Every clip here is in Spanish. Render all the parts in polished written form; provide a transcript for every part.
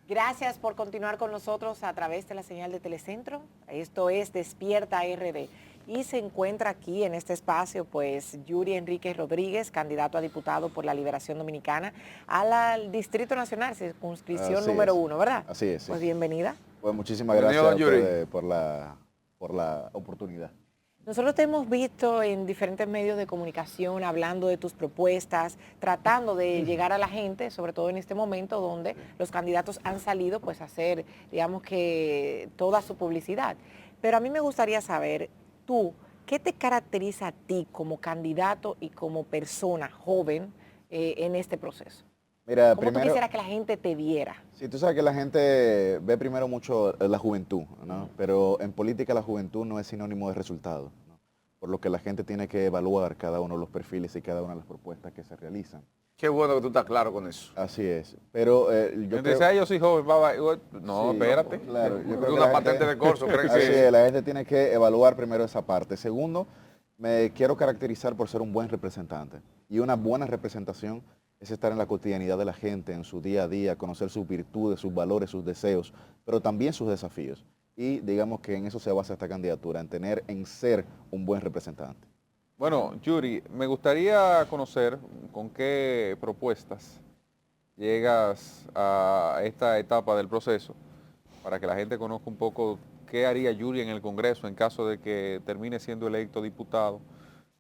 Gracias por continuar con nosotros a través de la señal de Telecentro. Esto es Despierta RD. Y se encuentra aquí en este espacio, pues, Yuri Enríquez Rodríguez, candidato a diputado por la Liberación Dominicana al Distrito Nacional, circunscripción número 1, ¿verdad? Así es, sí. Pues bienvenida. Pues muchísimas gracias a ustedes por la oportunidad. Nosotros te hemos visto en diferentes medios de comunicación hablando de tus propuestas, tratando de llegar a la gente, sobre todo en este momento donde los candidatos han salido pues a hacer, digamos que, toda su publicidad. Pero a mí me gustaría saber, tú, ¿qué te caracteriza a ti como candidato y como persona joven en este proceso? Mira, ¿Cómo tú primero, quisieras que la gente te viera? sí, tú sabes que la gente ve primero mucho la juventud, ¿no? Pero en política la juventud no es sinónimo de resultado, ¿no? Por lo que la gente tiene que evaluar cada uno de los perfiles y cada una de las propuestas que se realizan. Qué bueno que tú estás claro con eso. Así es. Pero yo Gente dice, yo soy joven, papá. No, sí, espérate. claro, yo creo Es que una la patente gente, de corso, creen así que... es, la gente tiene que evaluar primero esa parte. Segundo, me quiero caracterizar por ser un buen representante. Y una buena representación es estar en la cotidianidad de la gente, en su día a día, conocer sus virtudes, sus valores, sus deseos, pero también sus desafíos. Y digamos que en eso se basa esta candidatura, en ser un buen representante. Bueno, Yuri, me gustaría conocer con qué propuestas llegas a esta etapa del proceso para que la gente conozca un poco qué haría Yuri en el Congreso en caso de que termine siendo electo diputado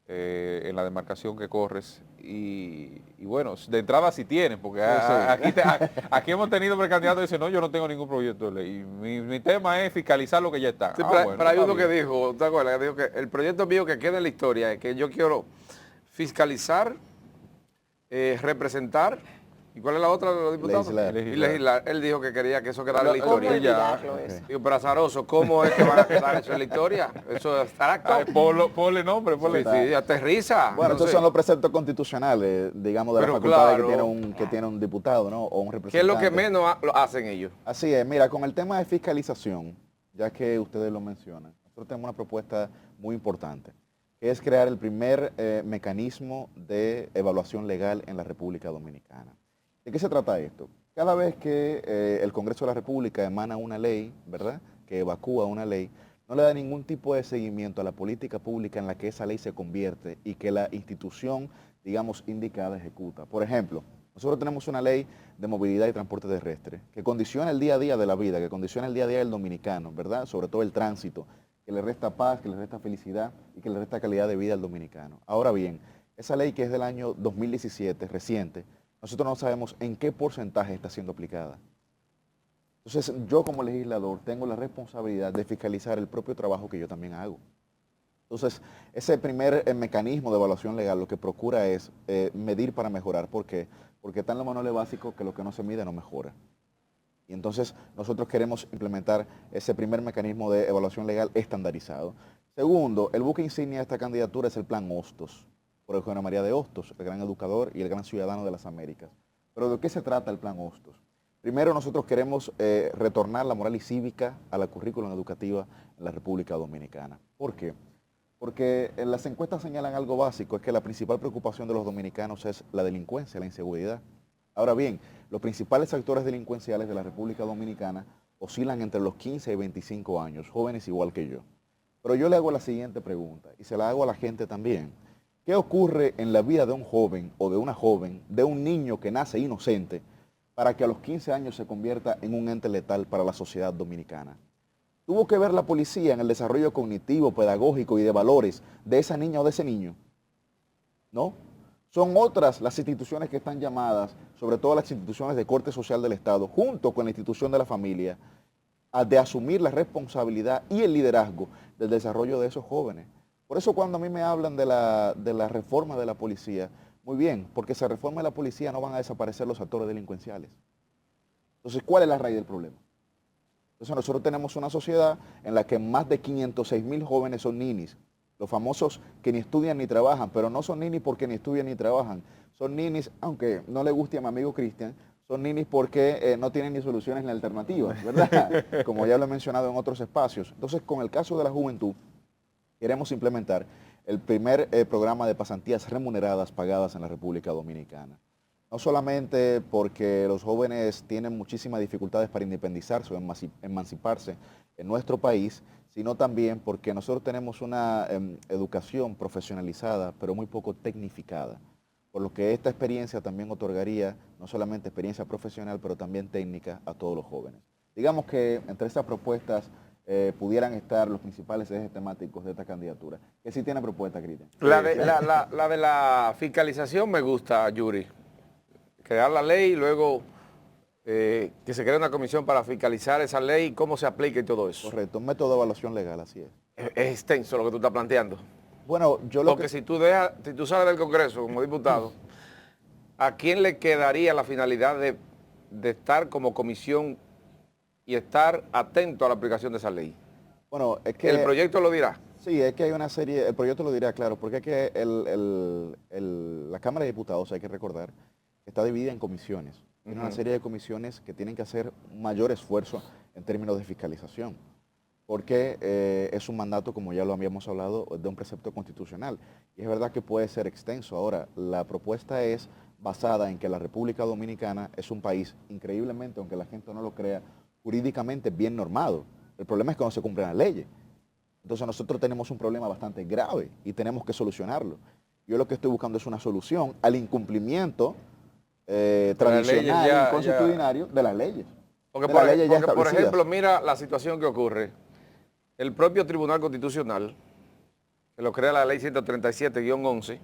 en la demarcación que corres. Y bueno, de entrada si tienes, porque aquí hemos tenido precandidatos que dicen, no, yo no tengo ningún proyecto de ley. Mi tema es fiscalizar lo que ya está. Sí, Bueno, pero hay está uno que bien. dijo, ¿te acuerdas? Que dijo que el proyecto mío que queda en la historia es que yo quiero fiscalizar, representar, ¿y cuál es la otra de los diputados? Legislar. Y legislar. Él dijo que quería que eso quedara en la ¿Cómo historia. olvidarlo eso? Digo, pero azaroso, ¿cómo es que van a quedar eso en la historia? Eso estará Ay, actual. ponle nombre, ponle. Sí, aterriza. Bueno, estos Entonces, son los preceptos constitucionales, digamos, de las Pero facultades claro. que tiene un diputado, ¿no? O un ¿qué representante. es lo que menos lo hacen ellos? Así es, mira, con el tema de fiscalización, ya que ustedes lo mencionan, nosotros tenemos una propuesta muy importante, que es crear el primer mecanismo de evaluación legal en la República Dominicana. ¿De qué se trata esto? Cada vez que el Congreso de la República emana una ley, ¿verdad?, que evacúa una ley, no le da ningún tipo de seguimiento a la política pública en la que esa ley se convierte y que la institución, digamos, indicada ejecuta. Por ejemplo, nosotros tenemos una ley de movilidad y transporte terrestre que condiciona el día a día de la vida, que condiciona el día a día del dominicano, ¿verdad? Sobre todo el tránsito, que le resta paz, que le resta felicidad y que le resta calidad de vida al dominicano. Ahora bien, esa ley que es del año 2017, reciente, nosotros no sabemos en qué porcentaje está siendo aplicada. Entonces, yo como legislador tengo la responsabilidad de fiscalizar el propio trabajo que yo también hago. Entonces, ese primer mecanismo de evaluación legal lo que procura es medir para mejorar. ¿Por qué? Porque está en lo manual básico que lo que no se mide no mejora. Y entonces nosotros queremos implementar ese primer mecanismo de evaluación legal estandarizado. Segundo, el buque insignia de esta candidatura es el Plan Hostos, por Eugenio María de Hostos, el gran educador y el gran ciudadano de las Américas. Pero ¿de qué se trata el Plan Hostos? Primero, nosotros queremos retornar la moral y cívica a la currículum educativa en la República Dominicana. ¿Por qué? Porque las encuestas señalan algo básico, es que la principal preocupación de los dominicanos es la delincuencia, la inseguridad. Ahora bien, los principales actores delincuenciales de la República Dominicana oscilan entre los 15 y 25 años, jóvenes igual que yo. Pero yo le hago la siguiente pregunta, y se la hago a la gente también. ¿Qué ocurre en la vida de un joven o de una joven, de un niño que nace inocente, para que a los 15 años se convierta en un ente letal para la sociedad dominicana? ¿Tuvo que ver la policía en el desarrollo cognitivo, pedagógico y de valores de esa niña o de ese niño? ¿No? Son otras las instituciones que están llamadas, sobre todo las instituciones de corte social del Estado, junto con la institución de la familia, de asumir la responsabilidad y el liderazgo del desarrollo de esos jóvenes. Por eso cuando a mí me hablan de la reforma de la policía, muy bien, porque si se reforma la policía no van a desaparecer los actores delincuenciales. Entonces, ¿cuál es la raíz del problema? Entonces nosotros tenemos una sociedad en la que más de 506,000 jóvenes son ninis, los famosos que ni estudian ni trabajan, pero no son ninis porque ni estudian ni trabajan, son ninis, aunque no le guste a mi amigo Cristian, son ninis porque no tienen ni soluciones ni alternativas, ¿verdad? Como ya lo he mencionado en otros espacios. Entonces, con el caso de la juventud, queremos implementar el primer programa de pasantías remuneradas pagadas en la República Dominicana. No solamente porque los jóvenes tienen muchísimas dificultades para independizarse o emanciparse en nuestro país, sino también porque nosotros tenemos una educación profesionalizada, pero muy poco tecnificada. Por lo que esta experiencia también otorgaría no solamente experiencia profesional, pero también técnica a todos los jóvenes. Digamos que entre estas propuestas pudieran estar los principales ejes temáticos de esta candidatura. ¿Qué sí tiene propuesta, Cristian? La de la fiscalización me gusta, Yuri. Crear la ley y luego que se cree una comisión para fiscalizar esa ley, cómo se aplica y todo eso. Correcto, un método de evaluación legal, así es. Es extenso lo que tú estás planteando. Bueno, yo lo Porque que... si tú sales del Congreso como diputado, ¿a quién le quedaría la finalidad de estar como comisión y estar atento a la aplicación de esa ley? Bueno, es que... El proyecto lo dirá. Sí, es que hay una serie, el proyecto lo dirá, claro, porque es que la Cámara de Diputados, hay que recordar, está dividida en comisiones. Tiene una serie de comisiones que tienen que hacer un mayor esfuerzo en términos de fiscalización, porque es un mandato, como ya lo habíamos hablado, de un precepto constitucional. Y es verdad que puede ser extenso. Ahora, la propuesta es basada en que la República Dominicana es un país, increíblemente, aunque la gente no lo crea, jurídicamente bien normado. El problema es que no se cumplen las leyes. Entonces nosotros tenemos un problema bastante grave y tenemos que solucionarlo. Yo lo que estoy buscando es una solución al incumplimiento tradicional y constitucionario de las leyes. Porque, Porque por ejemplo, mira la situación que ocurre. El propio Tribunal Constitucional, que lo crea la ley 137-11,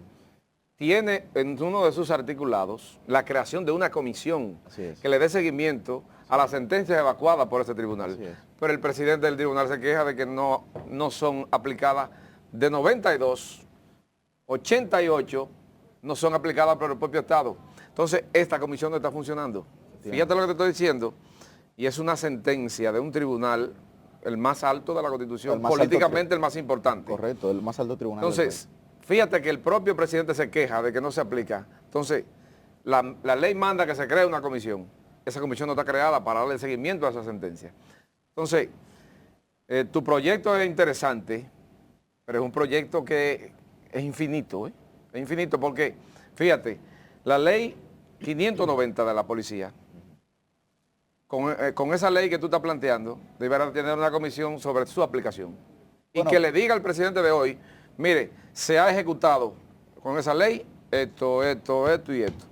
tiene en uno de sus articulados la creación de una comisión que le dé seguimiento a las sentencias evacuadas por ese tribunal. Pero el presidente del tribunal se queja de que no son aplicadas de 92, 88 no son aplicadas por el propio Estado. Entonces, esta comisión no está funcionando. Fíjate lo que te estoy diciendo. Y es una sentencia de un tribunal, el más alto de la Constitución, políticamente el más importante. Correcto, el más alto tribunal. Entonces, fíjate que el propio presidente se queja de que no se aplica. Entonces, la ley manda que se cree una comisión. Esa comisión no está creada para darle seguimiento a esa sentencia. Entonces, tu proyecto es interesante, pero es un proyecto que es infinito. Es infinito porque, fíjate, la ley 590 de la policía, con esa ley que tú estás planteando, deberá tener una comisión sobre su aplicación. Y que le diga al presidente de hoy, mire, se ha ejecutado con esa ley esto y esto.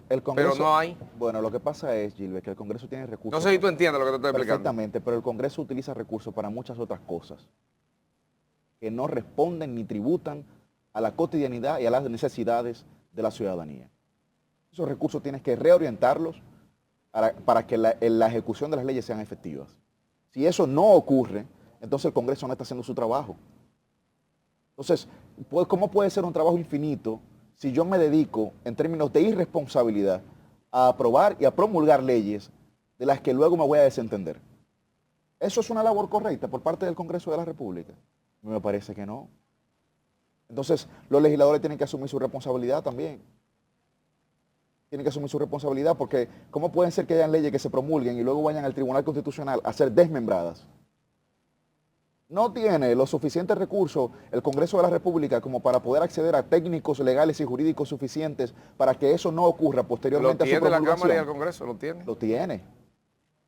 El Congreso, pero no hay. Bueno, lo que pasa es, Gilbert, que el Congreso tiene recursos. No sé si tú entiendes lo que te estoy explicando. Perfectamente, pero el Congreso utiliza recursos para muchas otras cosas que no responden ni tributan a la cotidianidad y a las necesidades de la ciudadanía. Esos recursos tienes que reorientarlos para que la ejecución de las leyes sean efectivas. Si eso no ocurre, entonces el Congreso no está haciendo su trabajo. Entonces, ¿cómo puede ser un trabajo infinito si yo me dedico, en términos de irresponsabilidad, a aprobar y a promulgar leyes de las que luego me voy a desentender? ¿Eso es una labor correcta por parte del Congreso de la República? Me parece que no. Entonces, los legisladores tienen que asumir su responsabilidad también. Tienen que asumir su responsabilidad porque ¿cómo pueden ser que hayan leyes que se promulguen y luego vayan al Tribunal Constitucional a ser desmembradas? No tiene los suficientes recursos el Congreso de la República como para poder acceder a técnicos legales y jurídicos suficientes para que eso no ocurra posteriormente a su promulgación. ¿Lo tiene la Cámara y el Congreso? ¿Lo tiene? Lo tiene.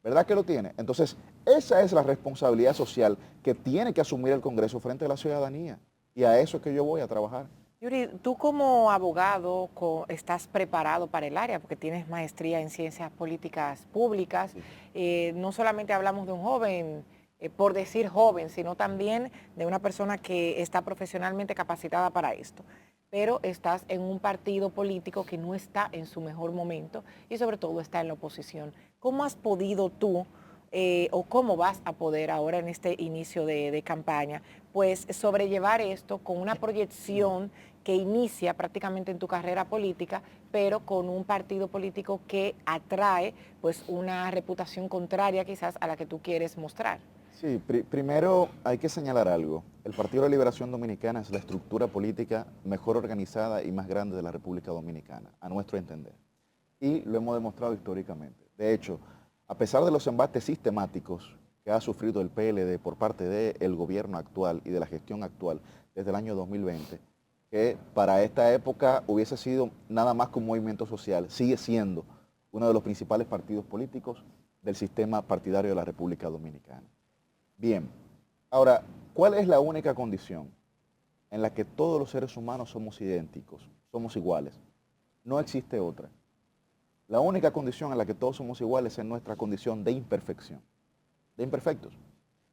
¿Verdad que lo tiene? Entonces, esa es la responsabilidad social que tiene que asumir el Congreso frente a la ciudadanía. Y a eso es que yo voy a trabajar. Yuri, tú como abogado estás preparado para el área porque tienes maestría en ciencias políticas públicas. Sí. No solamente hablamos de un joven, por decir joven, sino también de una persona que está profesionalmente capacitada para esto. Pero estás en un partido político que no está en su mejor momento y sobre todo está en la oposición. ¿Cómo has podido tú o cómo vas a poder ahora en este inicio de campaña, pues sobrellevar esto con una proyección que inicia prácticamente en tu carrera política, pero con un partido político que atrae pues una reputación contraria quizás a la que tú quieres mostrar? Sí, primero hay que señalar algo. El Partido de la Liberación Dominicana es la estructura política mejor organizada y más grande de la República Dominicana, a nuestro entender. Y lo hemos demostrado históricamente. De hecho, a pesar de los embates sistemáticos que ha sufrido el PLD por parte del gobierno actual y de la gestión actual desde el año 2020, que para esta época hubiese sido nada más que un movimiento social, sigue siendo uno de los principales partidos políticos del sistema partidario de la República Dominicana. Bien, ahora, ¿cuál es la única condición en la que todos los seres humanos somos idénticos, somos iguales? No existe otra. La única condición en la que todos somos iguales es nuestra condición de imperfección, de imperfectos.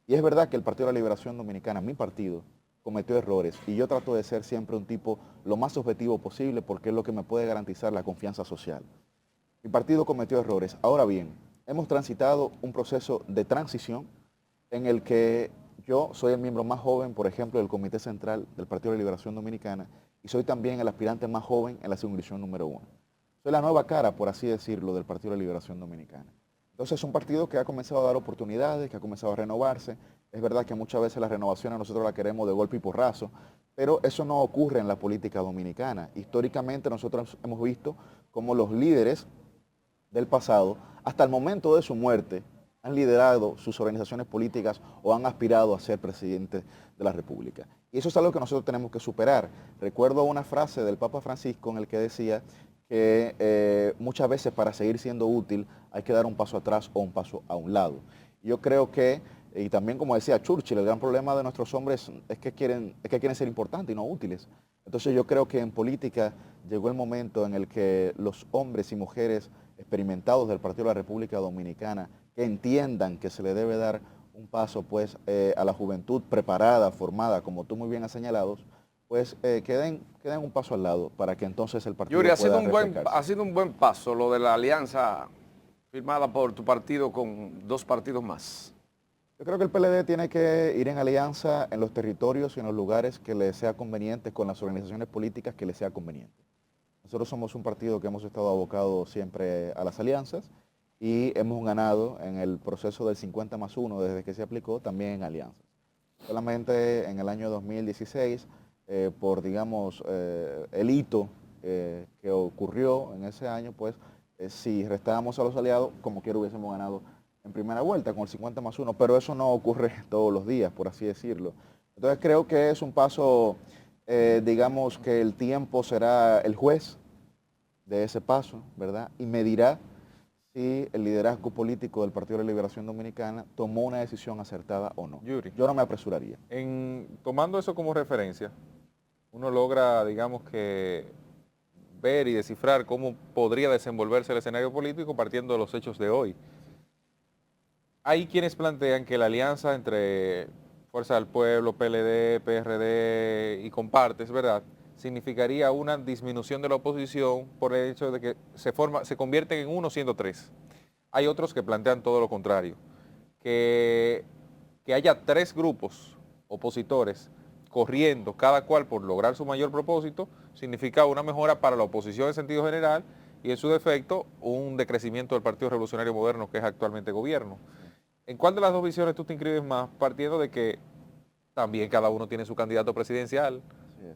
Y es verdad que el Partido de la Liberación Dominicana, mi partido, cometió errores y yo trato de ser siempre un tipo lo más objetivo posible porque es lo que me puede garantizar la confianza social. Mi partido cometió errores. Ahora bien, hemos transitado un proceso de transición en el que yo soy el miembro más joven, por ejemplo, del Comité Central del Partido de la Liberación Dominicana y soy también el aspirante más joven en la circunscripción número 1. Soy la nueva cara, por así decirlo, del Partido de la Liberación Dominicana. Entonces es un partido que ha comenzado a dar oportunidades, que ha comenzado a renovarse. Es verdad que muchas veces las renovaciones nosotros las queremos de golpe y porrazo, pero eso no ocurre en la política dominicana. Históricamente nosotros hemos visto cómo los líderes del pasado, hasta el momento de su muerte, han liderado sus organizaciones políticas o han aspirado a ser presidentes de la República. Y eso es algo que nosotros tenemos que superar. Recuerdo una frase del Papa Francisco en el que decía que muchas veces para seguir siendo útil hay que dar un paso atrás o un paso a un lado. Yo creo que, y también como decía Churchill, el gran problema de nuestros hombres es que quieren ser importantes y no útiles. Entonces yo creo que en política llegó el momento en el que los hombres y mujeres experimentados del Partido de la República Dominicana que entiendan que se le debe dar un paso pues a la juventud preparada, formada, como tú muy bien has señalado, pues queden un paso al lado para que entonces el partido Yuri, pueda ha sido un buen paso lo de la alianza firmada por tu partido con dos partidos más. Yo creo que el PLD tiene que ir en alianza en los territorios y en los lugares que le sea conveniente, con las organizaciones políticas que le sea conveniente. Nosotros somos un partido que hemos estado abocados siempre a las alianzas y hemos ganado en el proceso del 50+1 desde que se aplicó también en alianzas. Solamente en el año 2016, por digamos el hito que ocurrió en ese año, pues si restábamos a los aliados, como quiera hubiésemos ganado en primera vuelta con el 50+1, pero eso no ocurre todos los días, por así decirlo. Entonces creo que es un paso, digamos que el tiempo será el juez de ese paso, ¿verdad? Y me dirá si el liderazgo político del Partido de la Liberación Dominicana tomó una decisión acertada o no. Yuri, Yo no me apresuraría. tomando eso como referencia, uno logra, digamos que, ver y descifrar cómo podría desenvolverse el escenario político partiendo de los hechos de hoy. Hay quienes plantean que la alianza entre Fuerza del Pueblo, PLD, PRD y Compartes, ¿verdad?, significaría una disminución de la oposición por el hecho de que se convierten en uno siendo tres. Hay otros que plantean todo lo contrario, que haya tres grupos opositores corriendo, cada cual por lograr su mayor propósito, significa una mejora para la oposición en sentido general y en su defecto un decrecimiento del Partido Revolucionario Moderno, que es actualmente gobierno. ¿En cuál de las dos visiones tú te inscribes más, partiendo de que también cada uno tiene su candidato presidencial?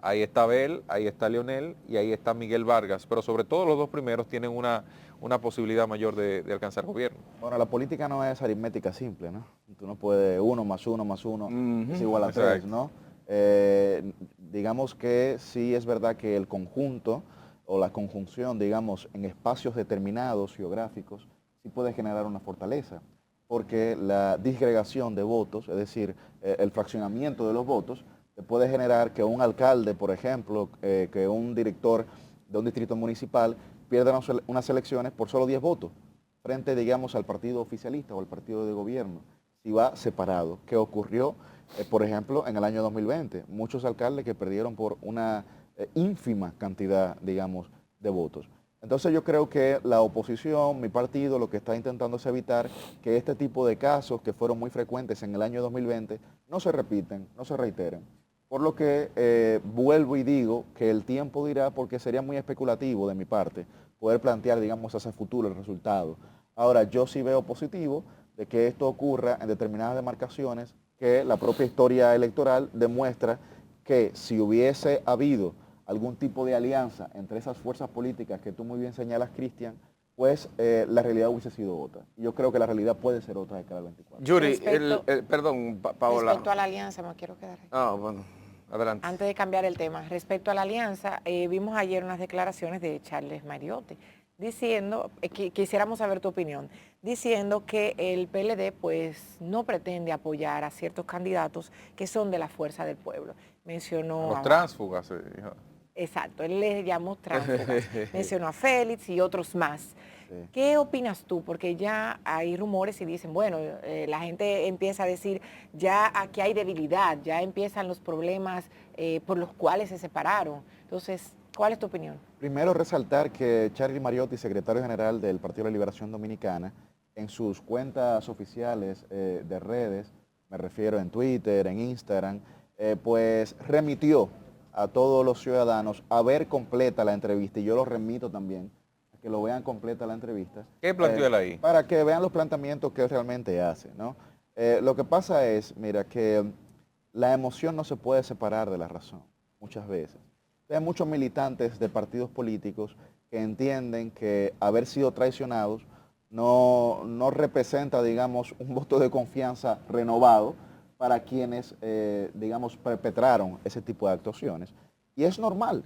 Ahí está Abel, ahí está Leonel y ahí está Miguel Vargas, pero sobre todo los dos primeros tienen una posibilidad mayor de alcanzar gobierno. Bueno, la política no es aritmética simple, ¿no? Tú no puedes 1+1+1 es igual a 3, ¿no? Digamos que sí es verdad que el conjunto o la conjunción, digamos, en espacios determinados geográficos, sí puede generar una fortaleza, porque la disgregación de votos, es decir, el fraccionamiento de los votos, puede generar que un alcalde, por ejemplo, que un director de un distrito municipal pierda unas elecciones por solo 10 votos, frente, digamos, al partido oficialista o al partido de gobierno, si va separado, que ocurrió, por ejemplo, en el año 2020. Muchos alcaldes que perdieron por una ínfima cantidad, digamos, de votos. Entonces yo creo que la oposición, mi partido, lo que está intentando es evitar que este tipo de casos que fueron muy frecuentes en el año 2020 no se repiten, no se reiteren. Por lo que vuelvo y digo que el tiempo dirá, porque sería muy especulativo de mi parte poder plantear, digamos, hacia futuro el resultado. Ahora, yo sí veo positivo de que esto ocurra en determinadas demarcaciones, que la propia historia electoral demuestra que si hubiese habido algún tipo de alianza entre esas fuerzas políticas que tú muy bien señalas, Cristian, pues la realidad hubiese sido otra. Y yo creo que la realidad puede ser otra de cara al 24. Yuri, perdón, Paola. Respecto a la alianza, me quiero quedar ahí. Ah, bueno. Adelante. Antes de cambiar el tema, respecto a la alianza, vimos ayer unas declaraciones de Charles Mariotti diciendo, que quisiéramos saber tu opinión, diciendo que el PLD pues no pretende apoyar a ciertos candidatos que son de la fuerza del pueblo. Mencionó Los tránsfugas. Exacto, él les llamó tránsfugas. Mencionó a Félix y otros más. Sí. ¿Qué opinas tú? Porque ya hay rumores y dicen, bueno, la gente empieza a decir, ya aquí hay debilidad, ya empiezan los problemas por los cuales se separaron. Entonces, ¿cuál es tu opinión? Primero resaltar que Charlie Mariotti, secretario general del Partido de la Liberación Dominicana, en sus cuentas oficiales de redes, me refiero en Twitter, en Instagram, pues remitió a todos los ciudadanos a ver completa la entrevista, y yo lo remito también, a que lo vean completa la entrevista. ¿Qué planteó él ahí? Para que vean los planteamientos que él realmente hace, ¿no? Lo que pasa es, mira, que la emoción no se puede separar de la razón, muchas veces. Hay muchos militantes de partidos políticos que entienden que haber sido traicionados no representa, digamos, un voto de confianza renovado para quienes, digamos, perpetraron ese tipo de actuaciones. Y es normal,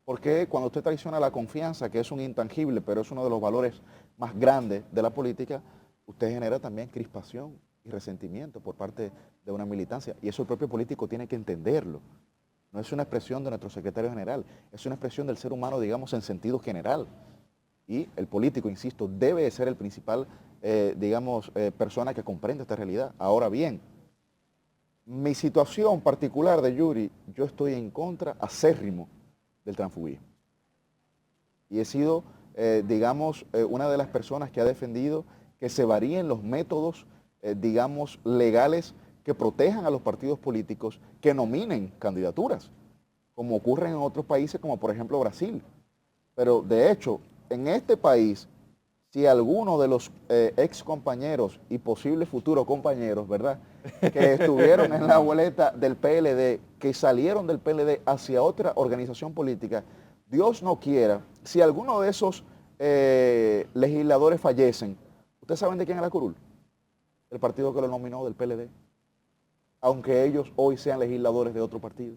porque cuando usted traiciona la confianza, que es un intangible, pero es uno de los valores más grandes de la política, usted genera también crispación y resentimiento por parte de una militancia. Y eso el propio político tiene que entenderlo. No es una expresión de nuestro secretario general, es una expresión del ser humano, digamos, en sentido general. Y el político, insisto, debe ser el principal, persona que comprende esta realidad. Ahora bien, mi situación particular de Yuri, yo estoy en contra acérrimo del transfugismo. Y he sido, una de las personas que ha defendido que se varíen los métodos, legales que protejan a los partidos políticos que nominen candidaturas, como ocurre en otros países, como por ejemplo Brasil. Pero de hecho, en este país, si alguno de los ex compañeros y posibles futuros compañeros, ¿verdad?, que estuvieron en la boleta del PLD, que salieron del PLD hacia otra organización política, Dios no quiera, si alguno de esos legisladores fallecen, ¿ustedes saben de quién es la curul? El partido que lo nominó, del PLD, aunque ellos hoy sean legisladores de otro partido.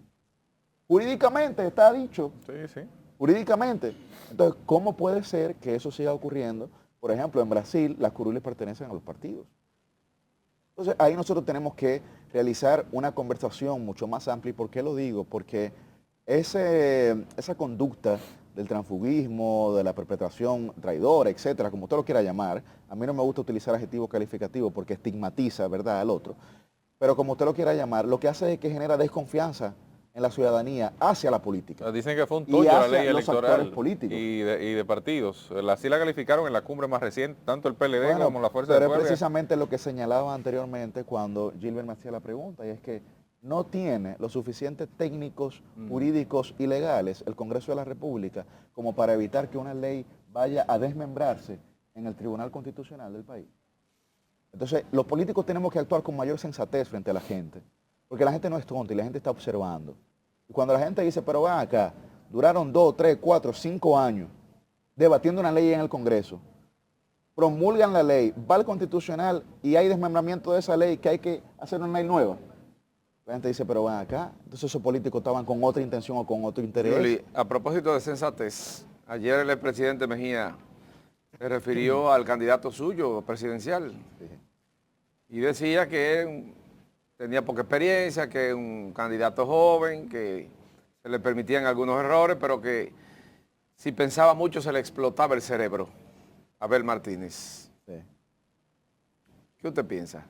Jurídicamente está dicho. Sí, sí. Jurídicamente. Entonces, ¿cómo puede ser que eso siga ocurriendo? Por ejemplo, en Brasil las curules pertenecen a los partidos. Entonces, ahí nosotros tenemos que realizar una conversación mucho más amplia. ¿Y por qué lo digo? Porque esa conducta del transfugismo, de la perpetración traidora, etcétera, como usted lo quiera llamar, a mí no me gusta utilizar adjetivos calificativos porque estigmatiza, ¿verdad?, al otro. Pero como usted lo quiera llamar, lo que hace es que genera desconfianza en la ciudadanía hacia la política. Dicen que fue un toyo la ley electoral políticos. Y de partidos. Así la calificaron en la cumbre más reciente, tanto el PLD como la Fuerza del Pueblo. Pero es precisamente lo que señalaba anteriormente cuando Gilbert me hacía la pregunta, y es que no tiene los suficientes técnicos, jurídicos y legales el Congreso de la República como para evitar que una ley vaya a desmembrarse en el Tribunal Constitucional del país. Entonces, los políticos tenemos que actuar con mayor sensatez frente a la gente, porque la gente no es tonta y la gente está observando. Y cuando la gente dice, pero van acá, duraron 2, 3, 4, 5 años debatiendo una ley en el Congreso, promulgan la ley, va al Constitucional y hay desmembramiento de esa ley, que hay que hacer una ley nueva. La gente dice, pero van acá. Entonces esos políticos estaban con otra intención o con otro interés. Yuli, a propósito de sensatez, ayer el presidente Mejía se refirió al candidato suyo presidencial. Sí. Y decía que tenía poca experiencia, que es un candidato joven, que se le permitían algunos errores, pero que si pensaba mucho se le explotaba el cerebro. Abel Martínez. Sí. ¿Qué usted piensa?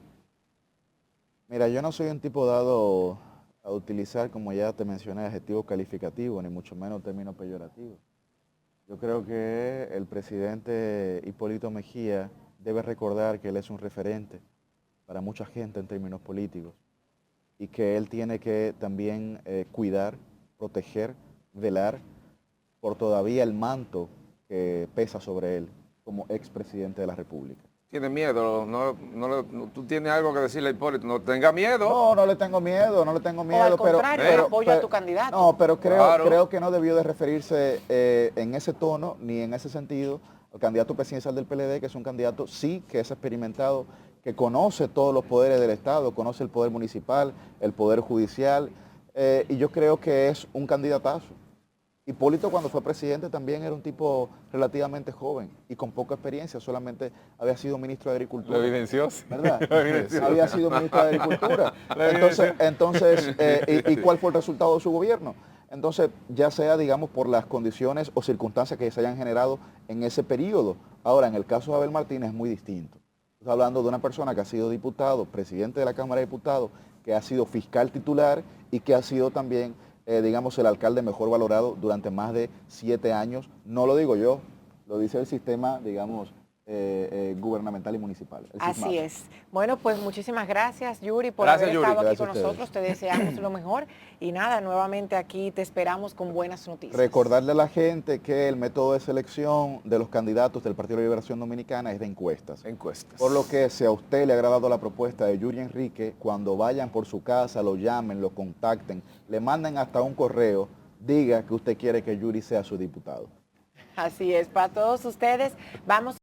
Mira, yo no soy un tipo dado a utilizar, como ya te mencioné, adjetivos calificativos, ni mucho menos términos peyorativos. Yo creo que el presidente Hipólito Mejía debe recordar que él es un referente para mucha gente en términos políticos y que él tiene que también cuidar, proteger, velar por todavía el manto que pesa sobre él como expresidente de la República. ¿Tiene miedo? ¿Tú tienes algo que decirle a Hipólito? No tenga miedo. No, no le tengo miedo, no le tengo miedo. O al contrario, apoyo a tu candidato. No, pero Claro. creo que no debió de referirse en ese tono ni en ese sentido al candidato presidencial del PLD, que es un candidato sí que es experimentado que conoce todos los poderes del Estado, conoce el poder municipal, el poder judicial, y yo creo que es un candidatazo. Hipólito cuando fue presidente también era un tipo relativamente joven y con poca experiencia, solamente había sido ministro de Agricultura. Lo evidenció, sí. ¿Verdad? Lo evidenció. Había sido ministro de Agricultura. ¿Y cuál fue el resultado de su gobierno? Entonces, ya sea, digamos, por las condiciones o circunstancias que se hayan generado en ese periodo. Ahora, en el caso de Abel Martínez es muy distinto. Estamos hablando de una persona que ha sido diputado, presidente de la Cámara de Diputados, que ha sido fiscal titular y que ha sido también, digamos, el alcalde mejor valorado durante más de 7 años. No lo digo yo, lo dice el sistema, digamos, gubernamental y municipal. Así es. Bueno, pues muchísimas gracias, Yuri, por Gracias, haber Yuri. estado aquí Gracias con a ustedes. nosotros. Te deseamos lo mejor. Y nada, nuevamente aquí te esperamos con buenas noticias. Recordarle a la gente que el método de selección de los candidatos del Partido de Liberación Dominicana es de encuestas. Encuestas. Por lo que si a usted le ha agradado la propuesta de Yuri Enrique, cuando vayan por su casa, lo llamen, lo contacten, le manden hasta un correo, diga que usted quiere que Yuri sea su diputado. Así es, para todos ustedes, vamos